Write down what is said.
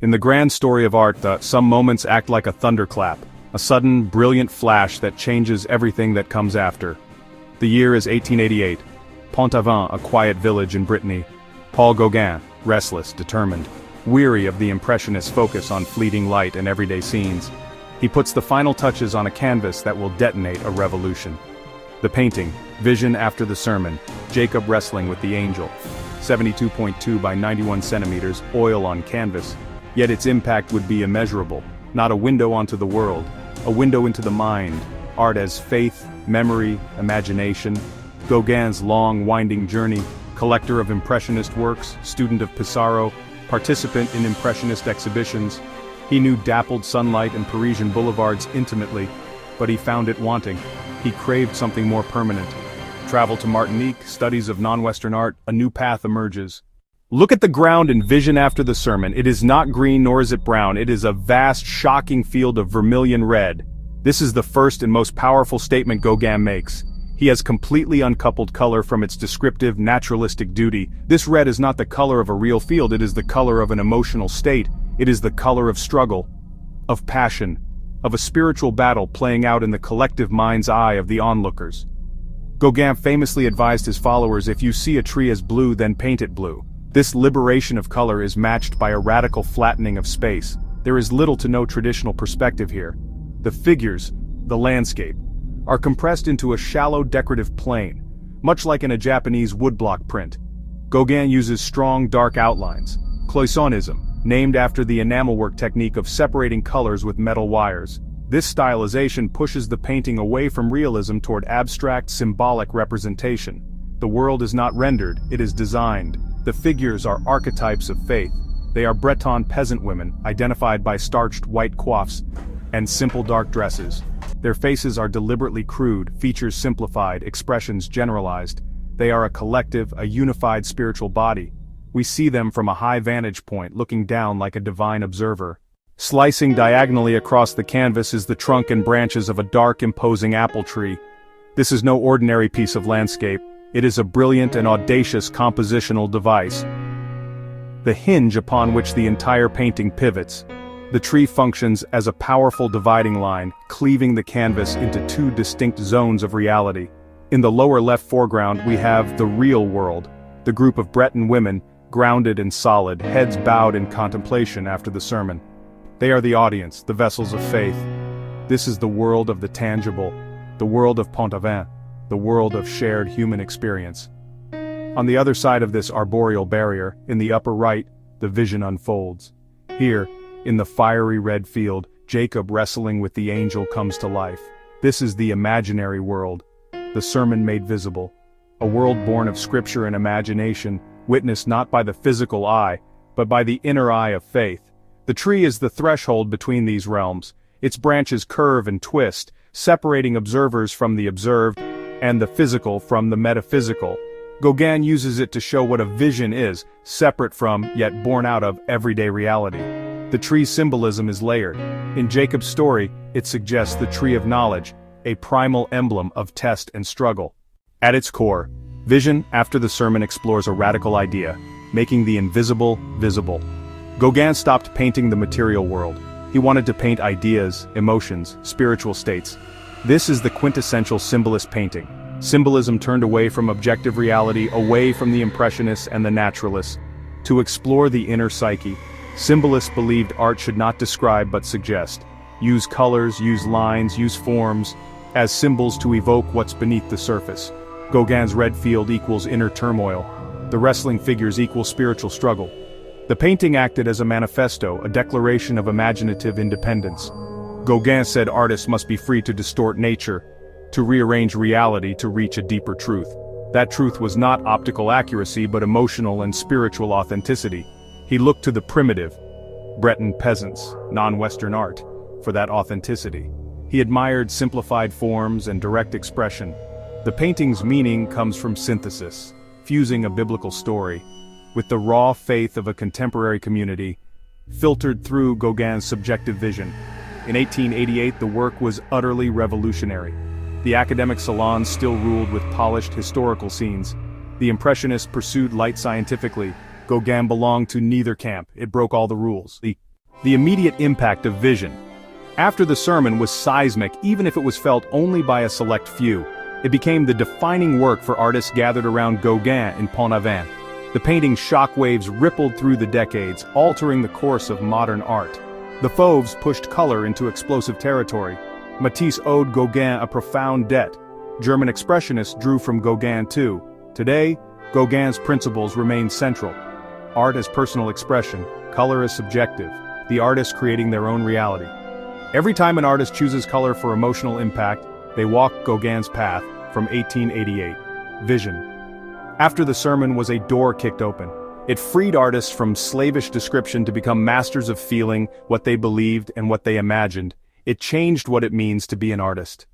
In the grand story of art, some moments act like a thunderclap, a sudden, brilliant flash that changes everything that comes after. The year is 1888. Pont-Aven, a quiet village in Brittany. Paul Gauguin, restless, determined, weary of the Impressionist focus on fleeting light and everyday scenes. He puts the final touches on a canvas that will detonate a revolution. The painting, Vision After the Sermon, Jacob wrestling with the angel. 72.2 by 91 centimeters, oil on canvas. Yet its impact would be immeasurable. Not a window onto the world, a window into the mind. Art as faith, memory, imagination. Gauguin's long, winding journey, collector of Impressionist works, student of Pissarro, participant in Impressionist exhibitions. He knew dappled sunlight and Parisian boulevards intimately, but he found it wanting. He craved something more permanent. Travel to Martinique, studies of non-Western art, a new path emerges. Look at the ground in Vision After the Sermon. It is not green nor is it brown. It is a vast, shocking field of vermilion red. This is the first and most powerful statement Gauguin makes. He has completely uncoupled color from its descriptive, naturalistic duty. This red is not the color of a real field, it is the color of an emotional state. It is the color of struggle, of passion, of a spiritual battle playing out in the collective mind's eye of the onlookers. Gauguin famously advised his followers, if you see a tree as blue, then paint it blue. This liberation of color is matched by a radical flattening of space. There is little to no traditional perspective here. The figures, the landscape, are compressed into a shallow decorative plane, much like in a Japanese woodblock print. Gauguin uses strong dark outlines, Cloisonnism, named after the enamelwork technique of separating colors with metal wires. This stylization pushes the painting away from realism toward abstract, symbolic representation. The world is not rendered, it is designed. The figures are archetypes of faith. They are Breton peasant women, identified by starched white coiffes and simple dark dresses. Their faces are deliberately crude, features simplified, expressions generalized. They are a collective, a unified spiritual body. We see them from a high vantage point, looking down like a divine observer. Slicing diagonally across the canvas is the trunk and branches of a dark, imposing apple tree. This is no ordinary piece of landscape. It is a brilliant and audacious compositional device, the hinge upon which the entire painting pivots. The tree functions as a powerful dividing line, cleaving the canvas into two distinct zones of reality. In the lower left foreground we have the real world, the group of Breton women, grounded and solid, heads bowed in contemplation after the sermon. They are the audience, the vessels of faith. This is the world of the tangible, the world of Pont-Aven, the world of shared human experience. On the other side of this arboreal barrier, in the upper right, the vision unfolds. Here, in the fiery red field, Jacob wrestling with the angel comes to life. This is the imaginary world, the sermon made visible. A world born of scripture and imagination, witnessed not by the physical eye, but by the inner eye of faith. The tree is the threshold between these realms. Its branches curve and twist, separating observers from the observed, and the physical from the metaphysical. Gauguin uses it to show what a vision is, separate from, yet born out of, everyday reality. The tree's symbolism is layered. In Jacob's story, it suggests the tree of knowledge, a primal emblem of test and struggle. At its core, Vision After the Sermon explores a radical idea, making the invisible visible. Gauguin stopped painting the material world. He wanted to paint ideas, emotions, spiritual states. This is the quintessential symbolist painting. Symbolism turned away from objective reality, away from the Impressionists and the Naturalists, to explore the inner psyche. Symbolists believed art should not describe but suggest. Use colors, use lines, use forms, as symbols to evoke what's beneath the surface. Gauguin's red field equals inner turmoil. The wrestling figures equal spiritual struggle. The painting acted as a manifesto, a declaration of imaginative independence. Gauguin said artists must be free to distort nature, to rearrange reality to reach a deeper truth. That truth was not optical accuracy but emotional and spiritual authenticity. He looked to the primitive, Breton peasants, non-Western art, for that authenticity. He admired simplified forms and direct expression. The painting's meaning comes from synthesis, fusing a biblical story with the raw faith of a contemporary community, filtered through Gauguin's subjective vision. In 1888 the work was utterly revolutionary. The academic salons still ruled with polished historical scenes. The Impressionists pursued light scientifically. Gauguin belonged to neither camp, it broke all the rules. The The immediate impact of vision. After the sermon was seismic, even if it was felt only by a select few. It became the defining work for artists gathered around Gauguin in Pont-Aven. The painting's shockwaves rippled through the decades, altering the course of modern art. The Fauves pushed color into explosive territory. Matisse owed Gauguin a profound debt. German Expressionists drew from Gauguin too. Today, Gauguin's principles remain central. Art as personal expression, color as subjective, the artist creating their own reality. Every time an artist chooses color for emotional impact, they walk Gauguin's path from 1888. Vision. After the sermon was a door kicked open. It freed artists from slavish description to become masters of feeling, what they believed and what they imagined. It changed what it means to be an artist.